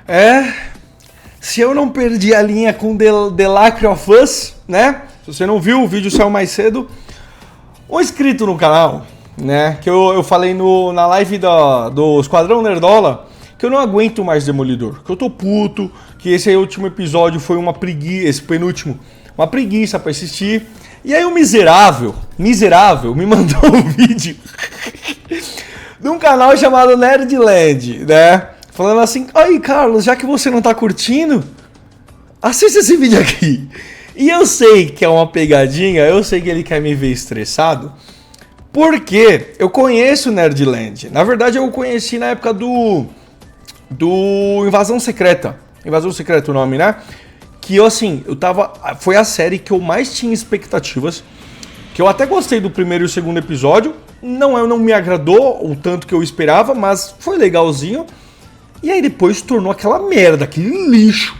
É, se eu não perdi a linha com The Lacre of Us, né? Se você não viu, o vídeo saiu mais cedo. Um inscrito no canal, né? Que eu falei na live do Esquadrão Nerdola que eu não aguento mais Demolidor. Que eu tô puto, que esse último episódio foi uma preguiça, esse penúltimo, uma preguiça pra assistir. E aí o miserável, me mandou um vídeo de um canal chamado Nerdland, né? Falando assim, aí Carlos, já que você não tá curtindo, assista esse vídeo aqui. E eu sei que é uma pegadinha, eu sei que ele quer me ver estressado, porque eu conheço o Nerdland. Na verdade, eu o conheci na época do Invasão Secreta. Invasão Secreta o nome, né? Que eu, assim, foi a série que eu mais tinha expectativas, que eu até gostei do primeiro e o segundo episódio. Não me agradou o tanto que eu esperava, mas foi legalzinho. E aí depois tornou aquela merda, aquele lixo.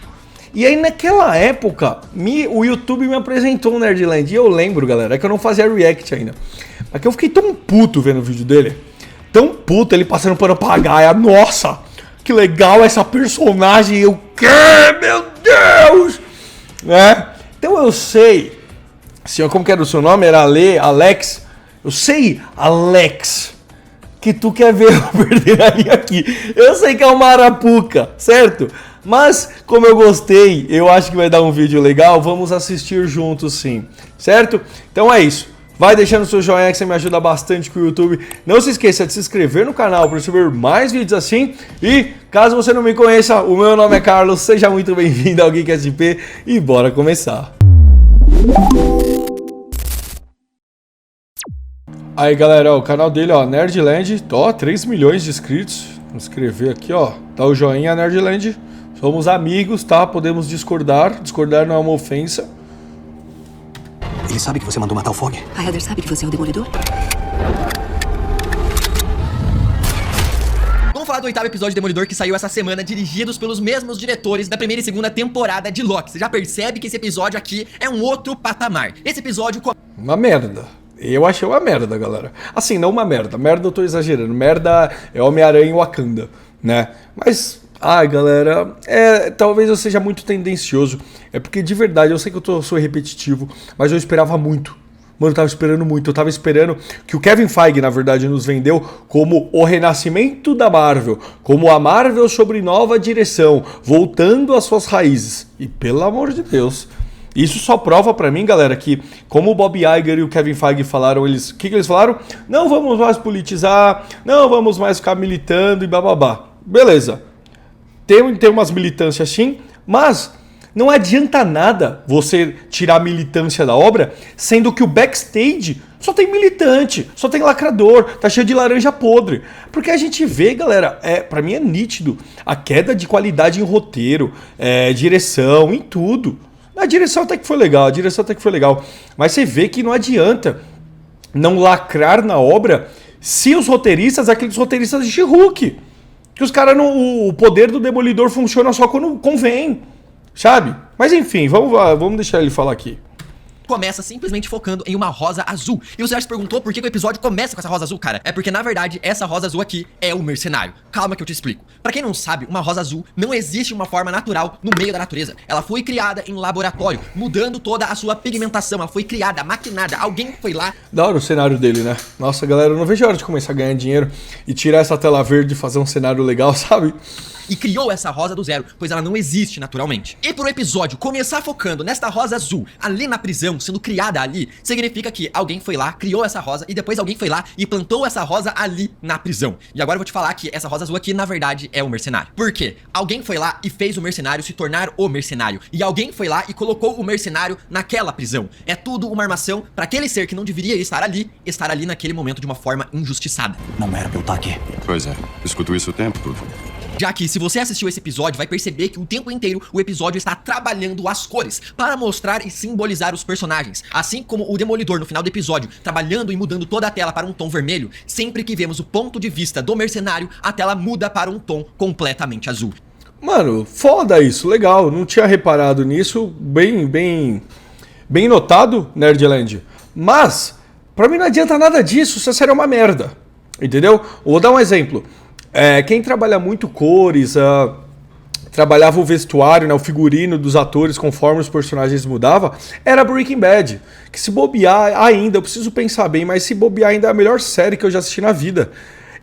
E aí naquela época, o YouTube me apresentou o Nerdland. E eu lembro, galera, é que eu não fazia react ainda. Mas que eu fiquei tão puto vendo o vídeo dele. Tão puto, ele passando pano pra Gaia. Nossa, que legal essa personagem. Eu quero, meu Deus! Né? Então eu sei, senhor, como que era o seu nome? Era Alex. Eu sei, Alex, que tu quer ver eu perder a linha aqui. Eu sei que é uma arapuca, certo? Mas, como eu gostei, eu acho que vai dar um vídeo legal, vamos assistir juntos sim, certo? Então é isso. Vai deixando seu joinha que você me ajuda bastante com o YouTube. Não se esqueça de se inscrever no canal para receber mais vídeos assim. E, caso você não me conheça, o meu nome é Carlos, seja muito bem-vindo ao Geek SP e bora começar. Aí galera, ó, o canal dele, ó, Nerdland, ó, 3 milhões de inscritos. Vamos inscrever aqui, ó, dá o joinha, Nerdland. Somos amigos, tá? Podemos discordar não é uma ofensa. Ele sabe que você mandou matar o Fog? A Heather sabe que você é o Demolidor? Vamos falar do 8º episódio de Demolidor que saiu essa semana, dirigidos pelos mesmos diretores da primeira e segunda temporada de Loki. Você já percebe que esse episódio aqui é um outro patamar. Esse episódio... Uma merda. Eu achei uma merda, galera. Assim, não uma merda. Merda eu tô exagerando. Merda é Homem-Aranha e Wakanda, né? Mas... ai, galera, talvez eu seja muito tendencioso. É porque de verdade, eu sei que eu sou repetitivo, mas eu esperava muito. Mano, eu tava esperando muito. Eu tava esperando que o Kevin Feige, na verdade, nos vendeu como o renascimento da Marvel. Como a Marvel sobre nova direção, voltando às suas raízes. E pelo amor de Deus, isso só prova pra mim, galera, que como o Bob Iger e o Kevin Feige falaram, o que eles falaram? Não vamos mais politizar, não vamos mais ficar militando e bababá. Beleza. Tem umas militâncias assim, mas não adianta nada você tirar a militância da obra, sendo que o backstage só tem militante, só tem lacrador, tá cheio de laranja podre. Porque a gente vê, galera, pra mim é nítido a queda de qualidade em roteiro, direção, em tudo. A direção até que foi legal, mas você vê que não adianta não lacrar na obra se os roteiristas, aqueles roteiristas de She-Hulk. Que os caras o poder do Demolidor funciona só quando convém, sabe? Mas enfim, vamos deixar ele falar aqui. Começa simplesmente focando em uma rosa azul. E você já se perguntou por que o episódio começa com essa rosa azul, cara? É porque, na verdade, essa rosa azul aqui é o mercenário. Calma que eu te explico. Pra quem não sabe, uma rosa azul não existe uma forma natural no meio da natureza. Ela foi criada em laboratório, mudando toda a sua pigmentação. Ela foi criada, maquinada. Alguém foi lá... Da hora o cenário dele, né? Nossa, galera, eu não vejo a hora de começar a ganhar dinheiro e tirar essa tela verde e fazer um cenário legal, sabe? E criou essa rosa do zero, pois ela não existe naturalmente. E pro episódio começar focando nesta rosa azul, ali na prisão, sendo criada ali, significa que alguém foi lá, criou essa rosa, e depois alguém foi lá e plantou essa rosa ali na prisão. E agora eu vou te falar que essa rosa azul aqui, na verdade, é o mercenário. Por quê? Alguém foi lá e fez o mercenário se tornar o mercenário. E alguém foi lá e colocou o mercenário naquela prisão. É tudo uma armação para aquele ser que não deveria estar ali naquele momento de uma forma injustiçada. Não era pra eu estar aqui. Pois é, escuto isso o tempo todo. Já que, se você assistiu esse episódio, vai perceber que o tempo inteiro o episódio está trabalhando as cores para mostrar e simbolizar os personagens. Assim como o Demolidor no final do episódio, trabalhando e mudando toda a tela para um tom vermelho, sempre que vemos o ponto de vista do mercenário, a tela muda para um tom completamente azul. Mano, foda isso, legal. Não tinha reparado nisso, bem notado, Nerdland. Mas, pra mim não adianta nada disso, essa série é uma merda. Entendeu? Vou dar um exemplo. Quem trabalha muito cores, trabalhava o vestuário, né, o figurino dos atores conforme os personagens mudavam, era Breaking Bad. Que se bobear ainda, eu preciso pensar bem, mas se bobear ainda é a melhor série que eu já assisti na vida.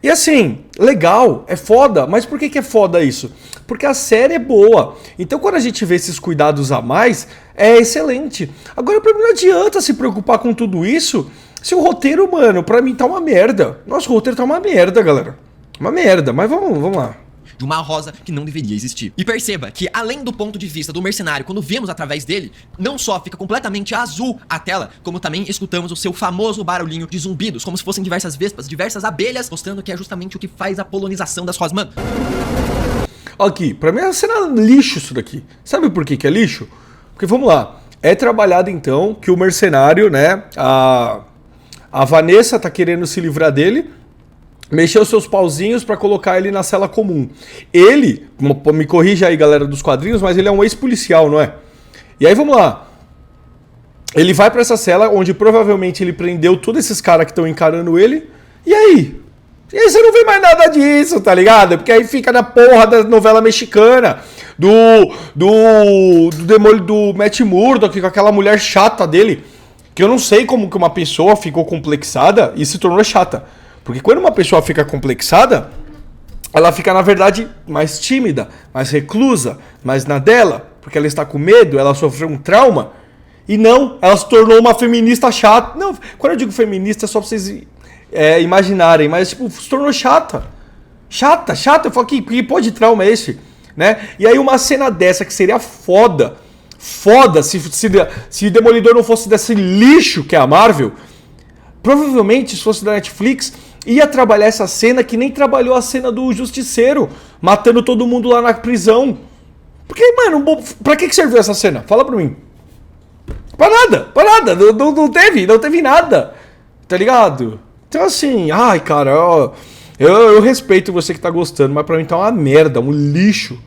E assim, legal, é foda, mas por que é foda isso? Porque a série é boa. Então quando a gente vê esses cuidados a mais, é excelente. Agora pra mim não adianta se preocupar com tudo isso se o roteiro, mano, pra mim tá uma merda. Nossa, o roteiro tá uma merda, galera. Uma merda, mas vamos lá. De uma rosa que não deveria existir. E perceba que, além do ponto de vista do mercenário, quando vemos através dele, não só fica completamente azul a tela, como também escutamos o seu famoso barulhinho de zumbidos, como se fossem diversas vespas, diversas abelhas, mostrando que é justamente o que faz a polonização das rosas. Mano, aqui, pra mim é uma cena lixo isso daqui. Sabe por que é lixo? Porque, vamos lá, é trabalhado então que o mercenário, né, a Vanessa tá querendo se livrar dele, mexeu seus pauzinhos pra colocar ele na cela comum. Ele, me corrija aí galera dos quadrinhos, mas ele é um ex-policial, não é? E aí vamos lá. Ele vai pra essa cela onde provavelmente ele prendeu todos esses caras que estão encarando ele. E aí? E aí você não vê mais nada disso, tá ligado? Porque aí fica na porra da novela mexicana, do Matt Murdock, com aquela mulher chata dele, que eu não sei como que uma pessoa ficou complexada e se tornou chata. Porque quando uma pessoa fica complexada, ela fica, na verdade, mais tímida, mais reclusa, mais na dela, porque ela está com medo, ela sofreu um trauma, e não, ela se tornou uma feminista chata. Não, quando eu digo feminista é só pra vocês imaginarem, mas tipo, se tornou chata. Chata, eu falo, que pô de trauma é esse? Né? E aí uma cena dessa que seria foda se Demolidor não fosse desse lixo que é a Marvel, provavelmente se fosse da Netflix, ia trabalhar essa cena que nem trabalhou a cena do Justiceiro, matando todo mundo lá na prisão. Porque, mano, pra que serviu essa cena? Fala pra mim. Pra nada, não teve nada, tá ligado? Então assim, ai cara, ó, eu respeito você que tá gostando, mas pra mim tá uma merda, um lixo.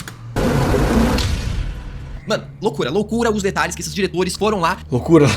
Mano, loucura os detalhes que esses diretores foram lá. Loucura.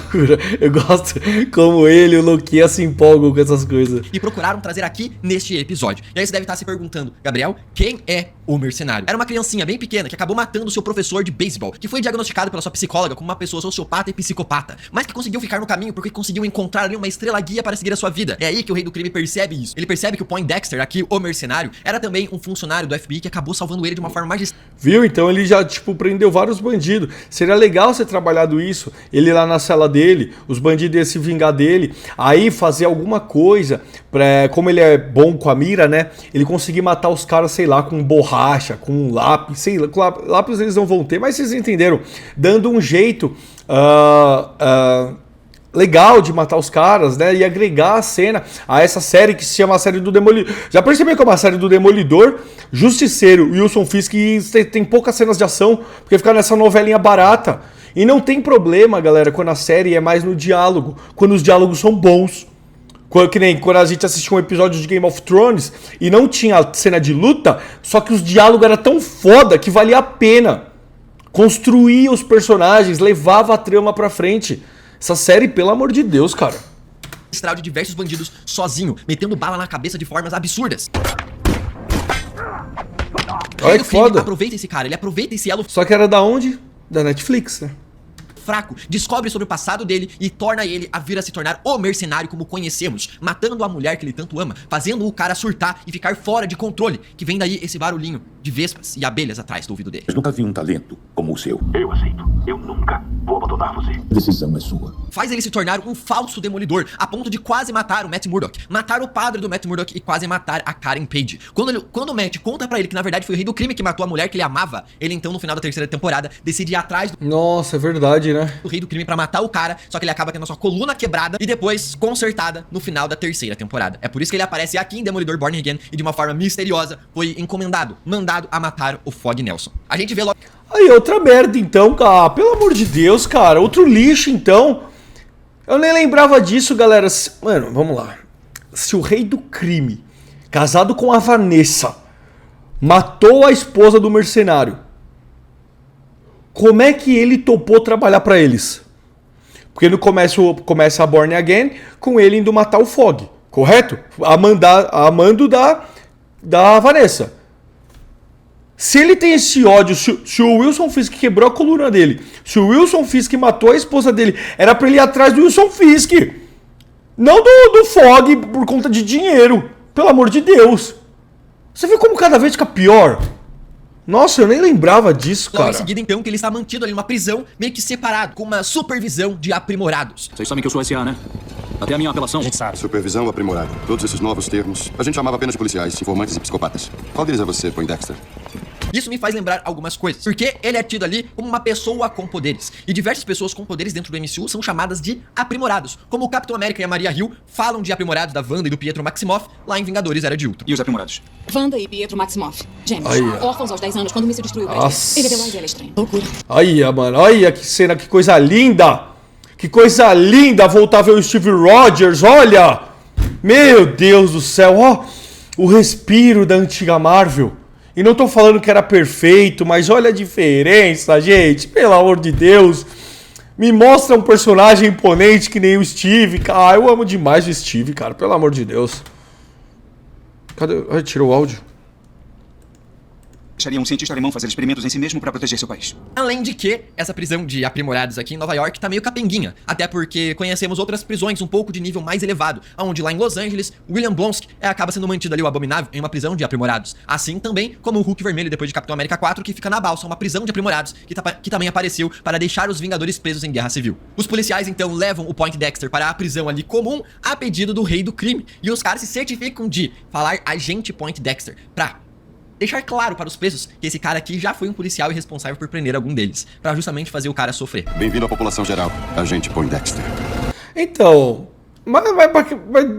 Eu gosto como ele e o Loki se empolgam com essas coisas. E procuraram trazer aqui neste episódio. E aí você deve estar se perguntando, Gabriel, quem é o mercenário? Era uma criancinha bem pequena que acabou matando seu professor de beisebol, que foi diagnosticado pela sua psicóloga como uma pessoa sociopata e psicopata, mas que conseguiu ficar no caminho porque conseguiu encontrar ali uma estrela guia para seguir a sua vida. É aí que o rei do crime percebe isso. Ele percebe que o Poindexter, aqui o mercenário, era também um funcionário do FBI que acabou salvando ele de uma forma magistral. Viu? Então ele já, tipo, prendeu vários bandidos. Seria legal ser trabalhado isso, ele lá na cela dele, os bandidos iam se vingar dele, aí fazer alguma coisa, como ele é bom com a mira, né, ele conseguir matar os caras, sei lá, com borracha, com um lápis, sei lá, lápis eles não vão ter, mas vocês entenderam, dando um jeito legal de matar os caras, né, e agregar a cena a essa série que se chama a série do Demolidor. Já percebeu que é uma série do Demolidor, Justiceiro e Wilson Fisk tem poucas cenas de ação, porque fica nessa novelinha barata. E não tem problema, galera, quando a série é mais no diálogo, quando os diálogos são bons. Que nem quando a gente assistiu um episódio de Game of Thrones e não tinha cena de luta, só que os diálogos eram tão foda que valia a pena. Construía os personagens, levava a trama pra frente. Essa série, pelo amor de Deus, cara. Magistral de diversos bandidos sozinho, metendo bala na cabeça de formas absurdas. Olha que foda. Aproveita esse cara, ele aproveita esse elo Só que era da onde? Da Netflix, né? fraco, descobre sobre o passado dele e torna ele a vir a se tornar o mercenário como conhecemos, matando a mulher que ele tanto ama, fazendo o cara surtar e ficar fora de controle, que vem daí esse barulhinho de vespas e abelhas atrás do ouvido dele. Eu nunca vi um talento como o seu. Eu aceito. Eu nunca vou abandonar você. A decisão é sua. Faz ele se tornar um falso demolidor, a ponto de quase matar o Matt Murdock, matar o padre do Matt Murdock e quase matar a Karen Page. Quando o Matt conta pra ele que na verdade foi o rei do crime que matou a mulher que ele amava, ele então no final da terceira temporada decide ir atrás Nossa, é verdade, né? do rei do crime pra matar o cara, só que ele acaba tendo a sua coluna quebrada e depois consertada no final da terceira temporada. É por isso que ele aparece aqui em Demolidor Born Again e de uma forma misteriosa foi encomendado, mandado a matar o Fog Nelson. A gente vê logo... Aí, outra merda então, cara. Pelo amor de Deus, cara. Outro lixo, então. Eu nem lembrava disso, galera. Mano, vamos lá. Se o rei do crime, casado com a Vanessa, matou a esposa do mercenário, como é que ele topou trabalhar pra eles? Porque no começo começa a Born Again com ele indo matar o Fog, correto? A mando da Vanessa. Se ele tem esse ódio, se o Wilson Fisk quebrou a coluna dele, se o Wilson Fisk matou a esposa dele, era pra ele ir atrás do Wilson Fisk. Não do Fogg por conta de dinheiro. Pelo amor de Deus. Você vê como cada vez fica pior? Nossa, eu nem lembrava disso, cara. Logo em seguida, então, que ele está mantido ali numa prisão, meio que separado, com uma supervisão de aprimorados. Vocês sabem que eu sou SA, né? Até a minha apelação. A gente sabe. Supervisão aprimorada. Todos esses novos termos, a gente chamava apenas de policiais, informantes e psicopatas. Qual deles é você, Poindexter? Isso me faz lembrar algumas coisas, porque ele é tido ali como uma pessoa com poderes. E diversas pessoas com poderes dentro do MCU são chamadas de aprimorados. Como o Capitão América e a Maria Hill falam de aprimorados da Wanda e do Pietro Maximoff lá em Vingadores Era de Ultron. E os aprimorados? Wanda e Pietro Maximoff. Gêmeos. Aí. Órfãos aos 10 anos quando o míssil destruiu o prédio. Nossa. Ele veio lá e ela é estranha. Loucura. Olha, mano, olha que cena, que coisa linda! Que coisa linda voltar a ver o Steve Rogers, olha! Meu Deus do céu, ó, o respiro da antiga Marvel. E não tô falando que era perfeito, mas olha a diferença, gente, pelo amor de Deus. Me mostra um personagem imponente que nem o Steve, cara. Eu amo demais o Steve, cara, pelo amor de Deus. Cadê? Ai, tirou o áudio. Deixaria um cientista alemão fazer experimentos em si mesmo para proteger seu país. Além de que, essa prisão de aprimorados aqui em Nova York tá meio capenguinha. Até porque conhecemos outras prisões um pouco de nível mais elevado, onde lá em Los Angeles, William Blonsky acaba sendo mantido ali, o Abominável, em uma prisão de aprimorados. Assim também como o Hulk Vermelho depois de Capitão América 4, que fica na Balsa, uma prisão de aprimorados, que também apareceu para deixar os Vingadores presos em Guerra Civil. Os policiais então levam o Poindexter para a prisão ali comum, a pedido do Rei do Crime, e os caras se certificam de falar agente Poindexter, pra deixar claro para os presos que esse cara aqui já foi um policial e responsável por prender algum deles, pra justamente fazer o cara sofrer. Bem-vindo à população geral, agente Poindexter. Então, mas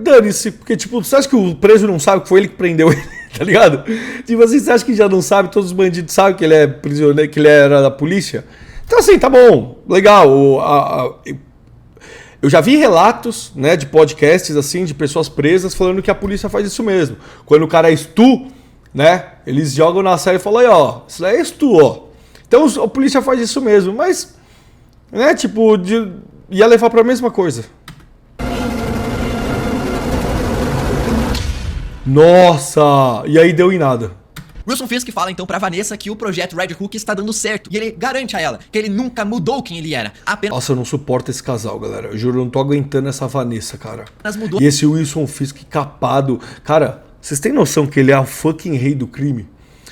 dane-se, porque tipo, você acha que o preso não sabe que foi ele que prendeu ele, tá ligado? Tipo assim, você acha que já não sabe, todos os bandidos sabem que ele é prisioneiro, que ele era da polícia? Então assim, tá bom, legal, eu já vi relatos, né, de podcasts assim, de pessoas presas falando que a polícia faz isso mesmo. Quando o cara é Stu, né, eles jogam na série e falam aí, ó, isso daí é Stu, ó. Então a polícia faz isso mesmo, mas, né, tipo, ia levar pra mesma coisa. Nossa, e aí deu em nada. Wilson Fisk fala então pra Vanessa que o projeto Red Hook está dando certo, e ele garante a ela que ele nunca mudou quem ele era, apenas Nossa, eu não suporto esse casal, galera. Eu juro, eu não tô aguentando essa Vanessa, cara. mudou. E esse Wilson Fisk capado. Cara, vocês têm noção que ele é o fucking rei do crime?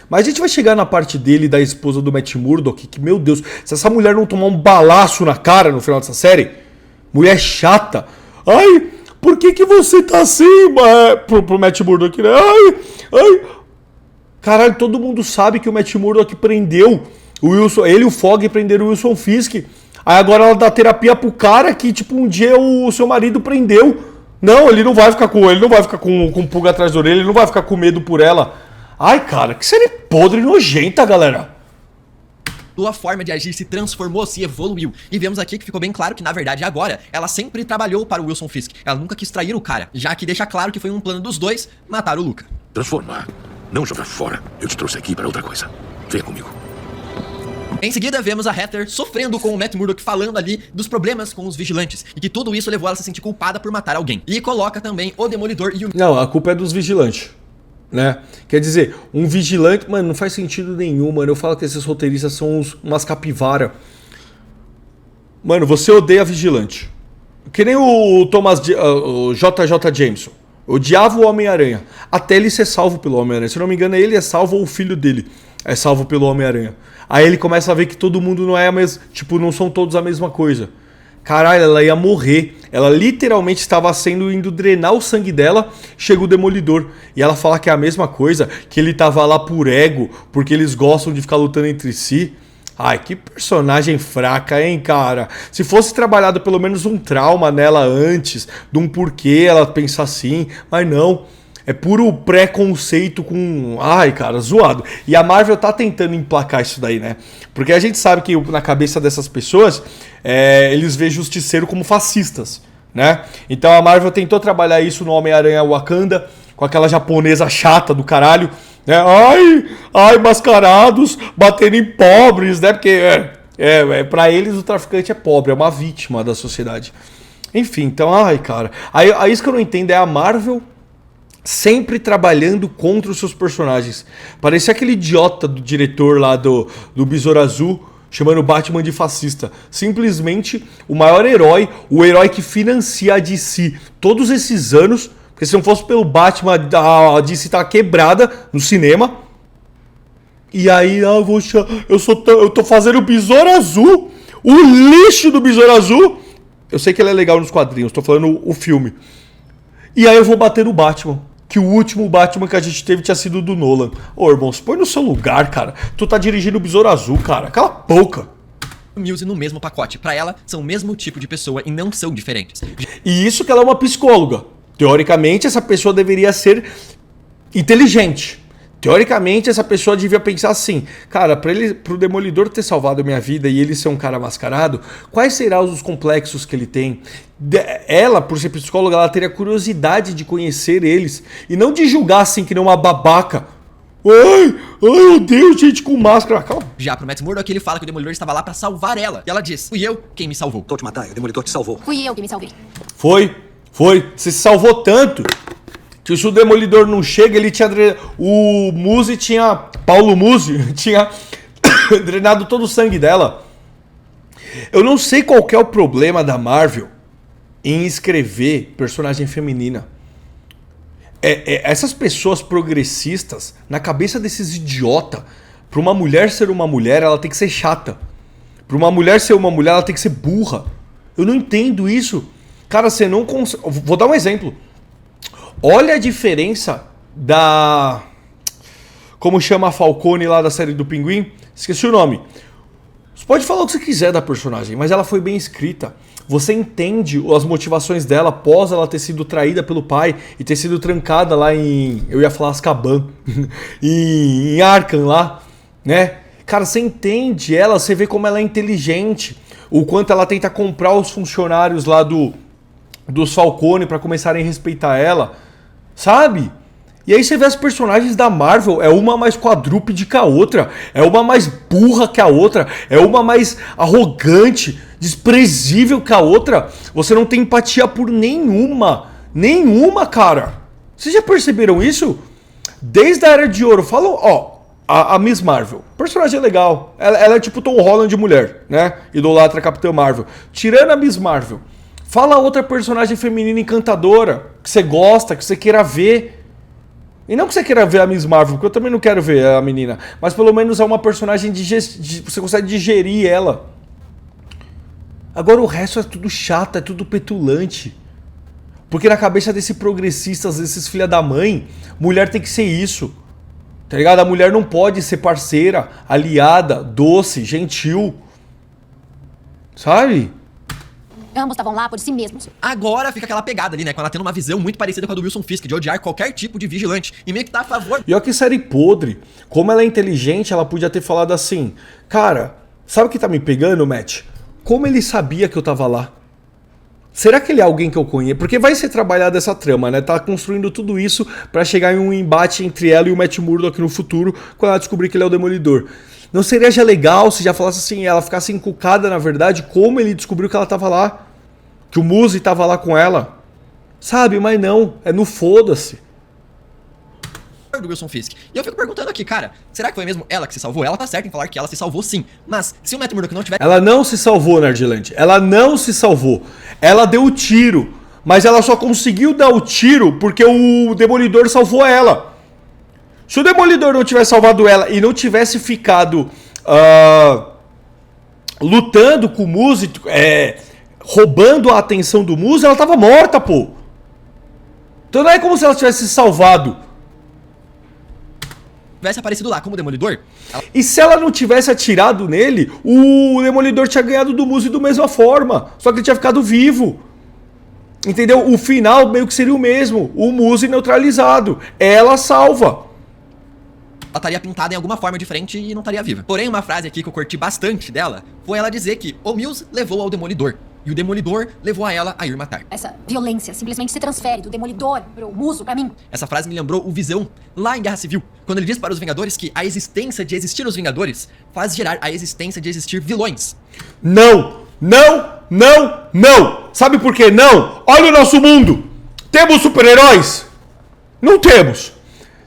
Mas a gente vai chegar na parte dele, da esposa do Matt Murdock, que, meu Deus, se essa mulher não tomar um balaço na cara no final dessa série, mulher chata. Ai, por que você tá assim, pro Matt Murdock, né? Ai. Caralho, todo mundo sabe que o Matt Murdock prendeu o Wilson, ele e o Fogg prenderam o Wilson Fisk. Aí agora ela dá terapia pro cara que, tipo, um dia o seu marido prendeu. Não, ele não vai ficar com pulga atrás da orelha, ele não vai ficar com medo por ela. Ai, cara, que série podre e nojenta, galera. A forma de agir se transformou, se evoluiu. E vemos aqui que ficou bem claro que, na verdade, agora, ela sempre trabalhou para o Wilson Fisk. Ela nunca quis trair o cara, já que deixa claro que foi um plano dos dois matar o Luca. Transformar, não jogar fora. Eu te trouxe aqui para outra coisa. Venha comigo. Em seguida, vemos a Heather sofrendo com o Matt Murdock, falando ali dos problemas com os vigilantes, e que tudo isso levou ela a se sentir culpada por matar alguém. E coloca também o Demolidor e o... Não, a culpa é dos vigilantes, né? Quer dizer, um vigilante... Mano, não faz sentido nenhum, mano. Eu falo que esses roteiristas são umas capivara. Mano, você odeia vigilante. Que nem o o JJ Jameson. Odiava o Homem-Aranha. Até ele ser salvo pelo Homem-Aranha. Se eu não me engano, ele é salvo ou o filho dele é salvo pelo Homem-Aranha. Aí ele começa a ver que todo mundo não é a mesma... Tipo, não são todos a mesma coisa. Caralho, ela ia morrer. Ela literalmente estava indo drenar o sangue dela. Chega o Demolidor. E ela fala que é a mesma coisa. Que ele tava lá por ego. Porque eles gostam de ficar lutando entre si. Ai, que personagem fraca, hein, cara? Se fosse trabalhado pelo menos um trauma nela antes. De um porquê ela pensa assim. Mas não. É puro preconceito com... Ai, cara, zoado. E a Marvel tá tentando emplacar isso daí, né? Porque a gente sabe que na cabeça dessas pessoas, eles veem justiceiro como fascistas, né? Então a Marvel tentou trabalhar isso no Homem-Aranha Wakanda, com aquela japonesa chata do caralho, né? Ai, mascarados, batendo em pobres, né? Porque, pra eles o traficante é pobre, é uma vítima da sociedade. Enfim, então, ai, cara. Aí isso que eu não entendo é a Marvel... sempre trabalhando contra os seus personagens. Parecia aquele idiota do diretor lá do Besouro Azul, chamando o Batman de fascista. Simplesmente o maior herói, o herói que financia a DC todos esses anos, porque se não fosse pelo Batman, a DC tá quebrada no cinema. E aí, eu tô fazendo o Besouro Azul, o lixo do Besouro Azul. Eu sei que ele é legal nos quadrinhos, tô falando o filme. E aí eu vou bater no Batman, que o último Batman que a gente teve tinha sido do Nolan. Ô, irmão, se põe no seu lugar, cara. Tu tá dirigindo o Besouro Azul, cara. Cala a boca. Muse no mesmo pacote. Pra ela, são o mesmo tipo de pessoa e não são diferentes. E isso que ela é uma psicóloga. Teoricamente, essa pessoa deveria ser inteligente. Teoricamente, essa pessoa devia pensar assim, cara, pro Demolidor ter salvado a minha vida e ele ser um cara mascarado, quais serão os complexos que ele tem? Ela, por ser psicóloga, ela teria curiosidade de conhecer eles e não de julgar assim que nem uma babaca. Ai, meu Deus, gente com máscara. Calma. Já pro Matt Murdock, ele fala que o Demolidor estava lá pra salvar ela. E ela diz, fui eu quem me salvou. Tô te matar, o Demolidor te salvou. Fui eu que me salvei. Foi. Você se salvou tanto que se o Demolidor não chega, ele tinha... O Muse tinha... Paulo Muse tinha drenado todo o sangue dela. Eu não sei qual que é o problema da Marvel em escrever personagem feminina. Essas pessoas progressistas, na cabeça desses idiotas, pra uma mulher ser uma mulher, ela tem que ser chata. Pra uma mulher ser uma mulher, ela tem que ser burra. Eu não entendo isso. Cara, você não consegue... Vou dar um exemplo. Olha a diferença da... Como chama a Falcone lá da série do Pinguim? Esqueci o nome. Você pode falar o que você quiser da personagem, mas ela foi bem escrita. Você entende as motivações dela após ela ter sido traída pelo pai e ter sido trancada lá em... Eu ia falar Azkaban. em Arkham lá, né? Cara, você entende ela, você vê como ela é inteligente. O quanto ela tenta comprar os funcionários lá dos Falcone pra começarem a respeitar ela. Sabe? E aí você vê as personagens da Marvel, é uma mais quadrúpede que a outra, é uma mais burra que a outra, é uma mais arrogante, desprezível que a outra. Você não tem empatia por nenhuma. Nenhuma, cara. Vocês já perceberam isso? Desde a Era de Ouro, falam, ó, a Miss Marvel, personagem legal, ela é tipo Tom Holland de mulher, né? Idolatra a Capitã Marvel. Tirando a Miss Marvel, fala outra personagem feminina encantadora, que você gosta, que você queira ver. E não que você queira ver a Miss Marvel, porque eu também não quero ver a menina. Mas pelo menos é uma personagem você consegue digerir ela. Agora o resto é tudo chato, é tudo petulante. Porque na cabeça desses progressistas, desses filha da mãe, mulher tem que ser isso. Tá ligado? A mulher não pode ser parceira, aliada, doce, gentil. Sabe? Ambos estavam lá por si mesmos. Agora fica aquela pegada ali, né? Com ela tendo uma visão muito parecida com a do Wilson Fisk, de odiar qualquer tipo de vigilante. E meio que tá a favor. E olha que série podre. Como ela é inteligente, ela podia ter falado assim: cara, sabe o que tá me pegando, Matt? Como ele sabia que eu tava lá? Será que ele é alguém que eu conheço? Porque vai ser trabalhada essa trama, né? Tá construindo tudo isso pra chegar em um embate entre ela e o Matt Murdock no futuro, quando ela descobrir que ele é o Demolidor. Não seria já legal se já falasse assim, ela ficasse encucada, na verdade, como ele descobriu que ela tava lá? Que o Muse tava lá com ela? Sabe, mas não, é no foda-se. Do Wilson Fisk. E eu fico perguntando aqui, cara, será que foi mesmo ela que se salvou? Ela tá certa em falar que ela se salvou sim, mas se o Matt Murdock não tiver... Ela não se salvou, Nerdland. Ela não se salvou. Ela deu o tiro, mas ela só conseguiu dar o tiro porque o Demolidor salvou ela. Se o Demolidor não tivesse salvado ela e não tivesse ficado lutando com o Muse, roubando a atenção do Muse, ela tava morta, pô. Então não é como se ela tivesse se salvado. Tivesse aparecido lá como Demolidor... E se ela não tivesse atirado nele, o Demolidor tinha ganhado do Muse da mesma forma. Só que ele tinha ficado vivo. Entendeu? O final meio que seria o mesmo. O Muse neutralizado. Ela salva. Ela estaria pintada em alguma forma diferente e não estaria viva. Porém, uma frase aqui que eu curti bastante dela foi ela dizer que o Muse levou ao Demolidor. E o Demolidor levou a ela a ir matar. Essa violência simplesmente se transfere do Demolidor pro Muso pra mim. Essa frase me lembrou o Visão lá em Guerra Civil, quando ele diz para os Vingadores que a existência de existir os Vingadores faz gerar a existência de existir vilões. Não! Não! Não! Não! Sabe por que não? Olha o nosso mundo! Temos super-heróis! Não temos.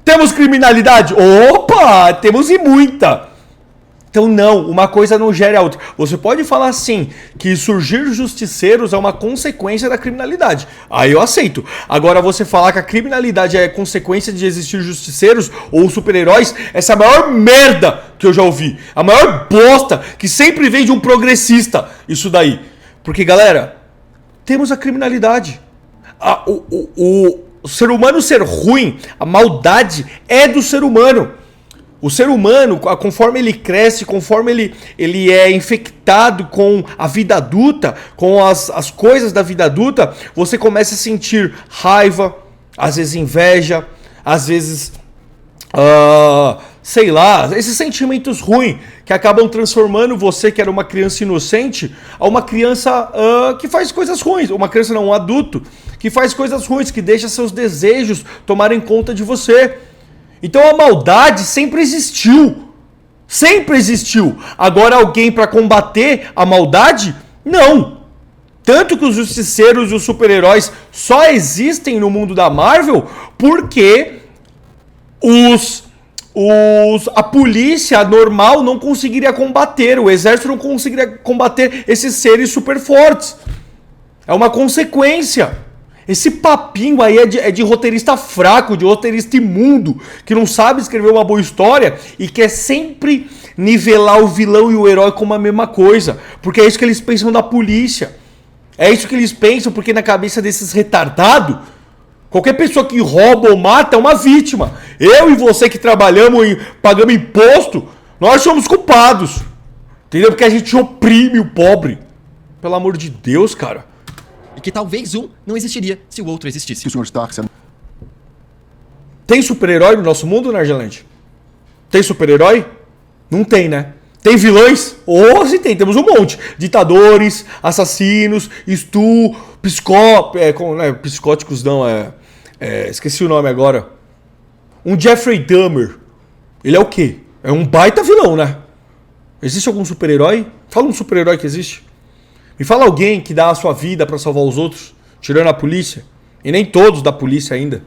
Temos criminalidade? Opa, temos e muita. Então não, uma coisa não gera a outra. Você pode falar assim, que surgir justiceiros é uma consequência da criminalidade. Aí eu aceito. Agora você falar que a criminalidade é consequência de existir justiceiros ou super-heróis, essa é a maior merda que eu já ouvi. A maior bosta que sempre vem de um progressista, isso daí. Porque, galera, temos a criminalidade. O ser humano ser ruim, a maldade é do ser humano. O ser humano, conforme ele cresce, conforme ele é infectado com a vida adulta, com as coisas da vida adulta, você começa a sentir raiva, às vezes inveja, às vezes, sei lá, esses sentimentos ruins que acabam transformando você, que era uma criança inocente, a uma criança que faz coisas ruins. Uma criança não, um adulto que faz coisas ruins, que deixa seus desejos tomarem conta de você. Então a maldade sempre existiu. Sempre existiu. Agora alguém para combater a maldade? Não. Tanto que os justiceiros e os super-heróis só existem no mundo da Marvel porque a polícia normal não conseguiria combater, o exército não conseguiria combater esses seres super fortes. É uma consequência. Esse papinho aí é de roteirista fraco, de roteirista imundo, que não sabe escrever uma boa história e quer sempre nivelar o vilão e o herói como a mesma coisa. Porque é isso que eles pensam da polícia. É isso que eles pensam, porque na cabeça desses retardados, qualquer pessoa que rouba ou mata é uma vítima. Eu e você que trabalhamos e pagamos imposto, nós somos culpados. Entendeu? Porque a gente oprime o pobre. Pelo amor de Deus, cara. E que talvez um não existiria se o outro existisse. Que o Sr. Stark... Tem super-herói no nosso mundo, Nargelante? Tem super-herói? Não tem, né? Tem vilões? Oh, sim tem. Temos um monte. Ditadores, assassinos, psicóticos não, esqueci o nome agora. Um Jeffrey Dahmer. Ele é o quê? É um baita vilão, né? Existe algum super-herói? Fala um super-herói que existe. Me fala alguém que dá a sua vida pra salvar os outros, tirando a polícia. E nem todos da polícia ainda.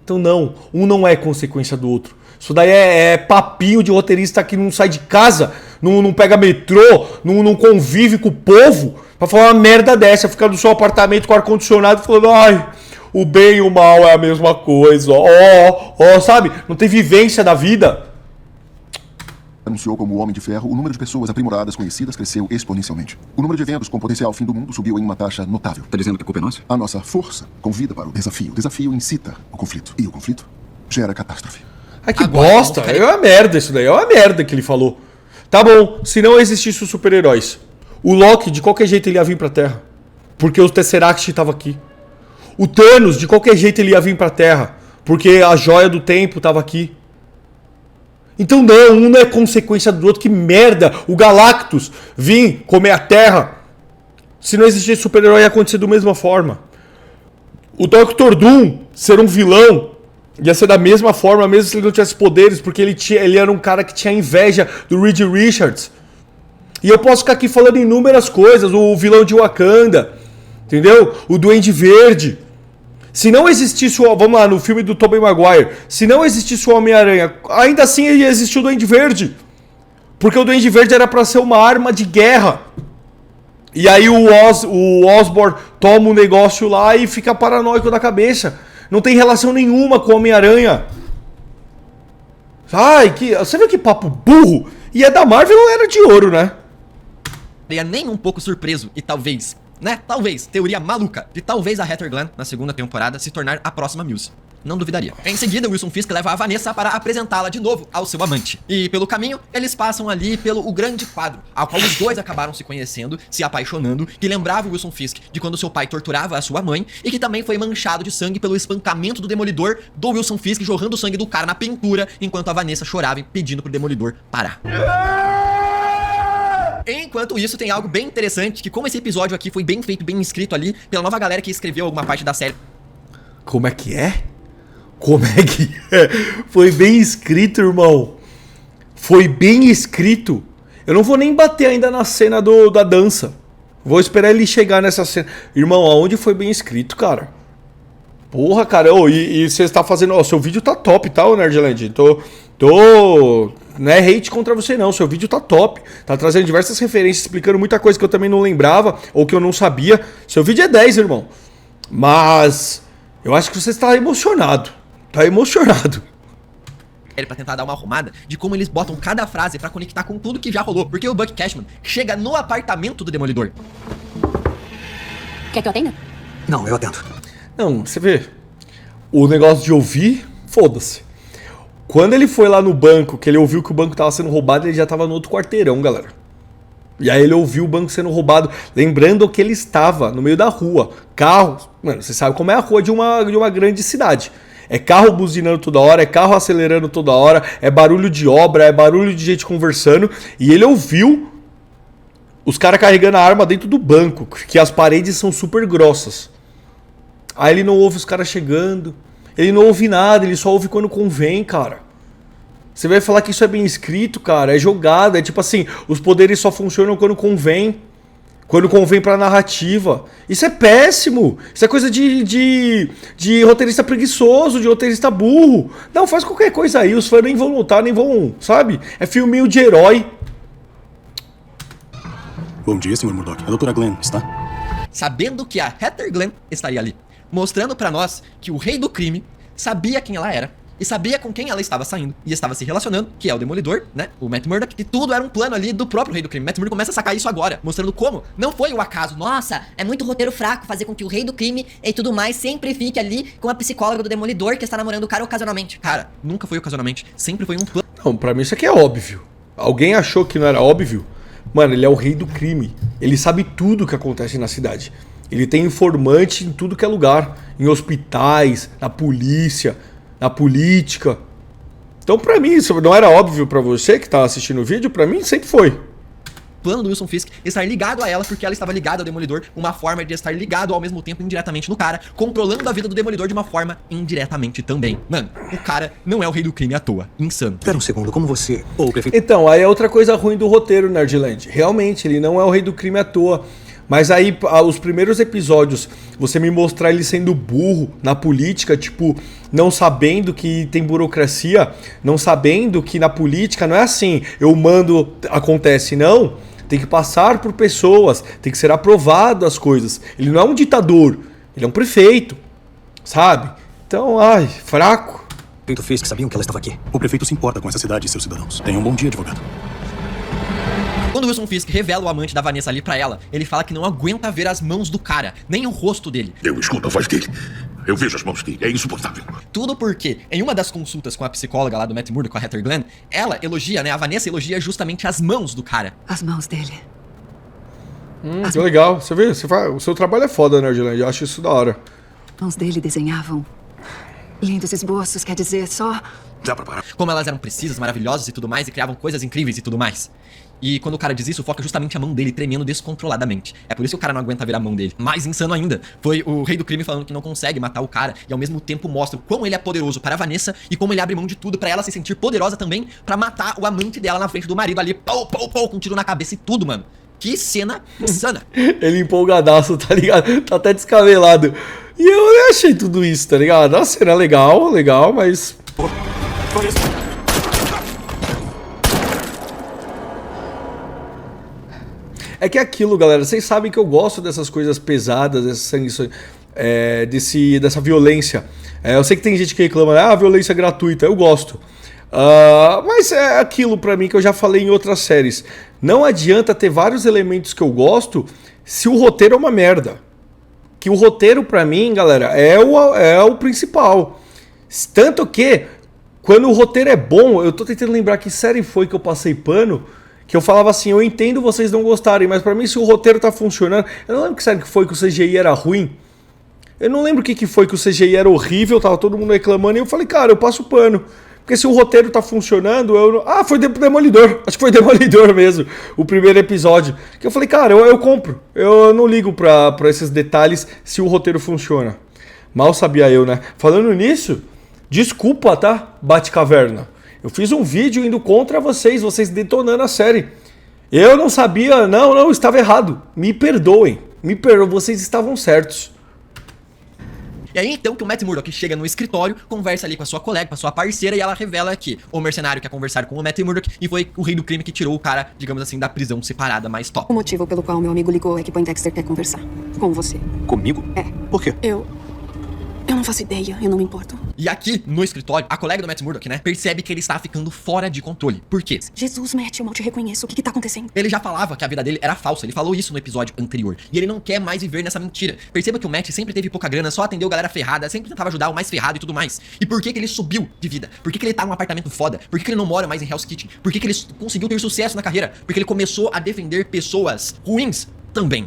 Então não, um não é consequência do outro. Isso daí é papinho de roteirista que não sai de casa, não pega metrô, não convive com o povo, pra falar uma merda dessa, ficar no seu apartamento com ar-condicionado falando, ai, o bem e o mal é a mesma coisa, sabe? Não tem vivência da vida. Anunciou como o Homem de Ferro, o número de pessoas aprimoradas conhecidas cresceu exponencialmente. O número de eventos com potencial fim do mundo subiu em uma taxa notável. Tá dizendo que a culpa é nossa? A nossa força convida para o desafio. O desafio incita o conflito. E o conflito gera catástrofe. Ai, que bosta. É uma merda isso daí. É uma merda que ele falou. Tá bom, se não existisse os super-heróis, o Loki, de qualquer jeito, ele ia vir pra Terra. Porque o Tesseract tava aqui. O Thanos, de qualquer jeito, ele ia vir pra Terra. Porque a Joia do Tempo tava aqui. Então não, um não é consequência do outro. Que merda. O Galactus vir comer a Terra. Se não existisse super-herói, ia acontecer da mesma forma. O Dr. Doom ser um vilão ia ser da mesma forma, mesmo se ele não tivesse poderes, porque ele era um cara que tinha inveja do Reed Richards. E eu posso ficar aqui falando inúmeras coisas. O vilão de Wakanda, entendeu? O Duende Verde. Se não existisse o... Vamos lá, no filme do Tobey Maguire. Se não existisse o Homem-Aranha, ainda assim ia existir o Duende Verde. Porque o Duende Verde era pra ser uma arma de guerra. E aí o Osborn toma um negócio lá e fica paranoico da cabeça. Não tem relação nenhuma com o Homem-Aranha. Ai, você viu que papo burro? E é da Marvel ou era de ouro, né? Nem um pouco surpreso e talvez, teoria maluca de talvez a Heather Glenn, na segunda temporada, se tornar a próxima Muse. Não duvidaria. Em seguida, Wilson Fisk leva a Vanessa para apresentá-la de novo ao seu amante. E pelo caminho, eles passam ali pelo o grande quadro, ao qual os dois acabaram se conhecendo, se apaixonando, que lembrava o Wilson Fisk de quando seu pai torturava a sua mãe, e que também foi manchado de sangue pelo espancamento do Demolidor do Wilson Fisk, jorrando o sangue do cara na pintura, enquanto a Vanessa chorava pedindo pro Demolidor parar. Enquanto isso, tem algo bem interessante, que como esse episódio aqui foi bem feito, bem escrito ali, pela nova galera que escreveu alguma parte da série. Como é que é? Como é que é? Foi bem escrito, irmão. Foi bem escrito. Eu não vou nem bater ainda na cena da dança. Vou esperar ele chegar nessa cena. Irmão, aonde foi bem escrito, cara? Porra, cara, e você está fazendo... Ó, seu vídeo tá top, tá, ô Nerdland? Não é hate contra você, não. Seu vídeo tá top. Tá trazendo diversas referências, explicando muita coisa que eu também não lembrava ou que eu não sabia. Seu vídeo é 10, irmão. Mas eu acho que você está emocionado. Tá emocionado. Pra tentar dar uma arrumada de como eles botam cada frase pra conectar com tudo que já rolou. Porque o Buck Cashman chega no apartamento do Demolidor. Quer que eu atenda? Não, eu atendo. Não, você vê. O negócio de ouvir, foda-se. Quando ele foi lá no banco, que ele ouviu que o banco tava sendo roubado, ele já tava no outro quarteirão, galera. E aí ele ouviu o banco sendo roubado, lembrando que ele estava no meio da rua. Carro, mano, você sabe como é a rua de uma grande cidade. É carro buzinando toda hora, é carro acelerando toda hora, é barulho de obra, é barulho de gente conversando. E ele ouviu os caras carregando a arma dentro do banco, que as paredes são super grossas. Aí ele não ouve os caras chegando, ele não ouve nada, ele só ouve quando convém, cara. Você vai falar que isso é bem escrito, cara, é jogada, é tipo assim, os poderes só funcionam quando convém. Quando convém pra narrativa. Isso é péssimo. Isso é coisa de roteirista preguiçoso, de roteirista burro. Não, faz qualquer coisa aí. Os fãs nem vão lutar, nem vão, sabe? É filminho de herói. Bom dia, Sr. Murdock. A doutora Glenn está? Sabendo que a Heather Glenn estaria ali. Mostrando pra nós que o rei do crime sabia quem ela era. E sabia com quem ela estava saindo. E estava se relacionando, que é o Demolidor, né? O Matt Murdock. E tudo era um plano ali do próprio Rei do Crime. Matt Murdock começa a sacar isso agora, mostrando como não foi o acaso. Nossa, é muito roteiro fraco fazer com que o Rei do Crime e tudo mais sempre fique ali com a psicóloga do Demolidor que está namorando o cara ocasionalmente. Cara, nunca foi ocasionalmente. Sempre foi um plano. Não, pra mim isso aqui é óbvio. Alguém achou que não era óbvio? Mano, ele é o rei do crime. Ele sabe tudo o que acontece na cidade. Ele tem informante em tudo que é lugar. Em hospitais, na polícia, na política. Então, pra mim, isso não era óbvio pra você que tá assistindo o vídeo? Pra mim, sempre foi. Plano do Wilson Fisk estar ligado a ela porque ela estava ligada ao Demolidor, uma forma de estar ligado ao mesmo tempo indiretamente no cara, controlando a vida do Demolidor de uma forma indiretamente também. Mano, o cara não é o rei do crime à toa. Insano. Espera um segundo, como você ou o prefeito... Então, aí é outra coisa ruim do roteiro, Nerdland. Realmente, ele não é o rei do crime à toa. Mas aí, os primeiros episódios, você me mostrar ele sendo burro na política, tipo, não sabendo que tem burocracia, não sabendo que na política não é assim, eu mando, acontece, não. Tem que passar por pessoas, tem que ser aprovado as coisas. Ele não é um ditador, ele é um prefeito, sabe? Então, ai, fraco. O prefeito Fisk sabiam que ela estava aqui. O prefeito se importa com essa cidade e seus cidadãos. Tenha um bom dia, advogado. Quando o Wilson Fisk revela o amante da Vanessa ali pra ela, ele fala que não aguenta ver as mãos do cara, nem o rosto dele. Eu escuto a voz dele. Eu vejo as mãos dele. É insuportável. Tudo porque, em uma das consultas com a psicóloga lá do Matt Murdock, com a Heather Glenn, ela elogia, né, a Vanessa elogia justamente as mãos do cara. As mãos dele. Que legal. Você vê, o seu trabalho é foda, Nerdland. Eu acho isso da hora. As mãos dele desenhavam lindos esboços, quer dizer, só... Dá pra parar. Como elas eram precisas, maravilhosas e tudo mais, e criavam coisas incríveis e tudo mais. E quando o cara diz isso, foca justamente a mão dele tremendo descontroladamente. É por isso que o cara não aguenta ver a mão dele. Mais insano ainda, foi o rei do crime falando que não consegue matar o cara e ao mesmo tempo mostra o quão ele é poderoso para a Vanessa e como ele abre mão de tudo pra ela se sentir poderosa também pra matar o amante dela na frente do marido ali, pau, pau, pau, com um tiro na cabeça e tudo, mano. Que cena insana. Ele empolgadaço, tá ligado? Tá até descabelado. E eu achei tudo isso, tá ligado? A cena legal, mas... É que é aquilo, galera, vocês sabem que eu gosto dessas coisas pesadas, dessa violência. Eu sei que tem gente que reclama, violência gratuita, eu gosto. Mas é aquilo pra mim que eu já falei em outras séries. Não adianta ter vários elementos que eu gosto se o roteiro é uma merda. Que o roteiro pra mim, galera, é o principal. Tanto que, quando o roteiro é bom, eu tô tentando lembrar que série foi que eu passei pano, que eu falava assim, eu entendo vocês não gostarem, mas pra mim se o roteiro tá funcionando... Eu não lembro que série que foi que o CGI era ruim. Eu não lembro o que foi que o CGI era horrível, tava todo mundo reclamando, e eu falei, cara, eu passo pano. Porque se o roteiro tá funcionando, foi Demolidor. Acho que foi Demolidor mesmo, o primeiro episódio. Que eu falei, cara, eu compro. Eu não ligo pra esses detalhes se o roteiro funciona. Mal sabia eu, né? Falando nisso, desculpa, tá? Batcaverna. Eu fiz um vídeo indo contra vocês detonando a série. Eu não sabia, não, estava errado. Me perdoem, vocês estavam certos. E aí então que o Matt Murdock chega no escritório, conversa ali com a sua colega, com a sua parceira, e ela revela que o mercenário quer conversar com o Matt Murdock e foi o rei do crime que tirou o cara, digamos assim, da prisão separada mais top. O motivo pelo qual meu amigo ligou é que Poindexter quer conversar com você. Comigo? É. Por quê? Eu não faço ideia, eu não me importo. E aqui, no escritório, a colega do Matt Murdock, né, percebe que ele está ficando fora de controle. Por quê? Jesus, Matt, eu mal te reconheço. O que tá acontecendo? Ele já falava que a vida dele era falsa, ele falou isso no episódio anterior. E ele não quer mais viver nessa mentira. Perceba que o Matt sempre teve pouca grana, só atendeu galera ferrada, sempre tentava ajudar o mais ferrado e tudo mais. E por que que ele subiu de vida? Por que que ele tá num apartamento foda? Por que que ele não mora mais em Hell's Kitchen? Por que que ele conseguiu ter sucesso na carreira? Porque ele começou a defender pessoas ruins também.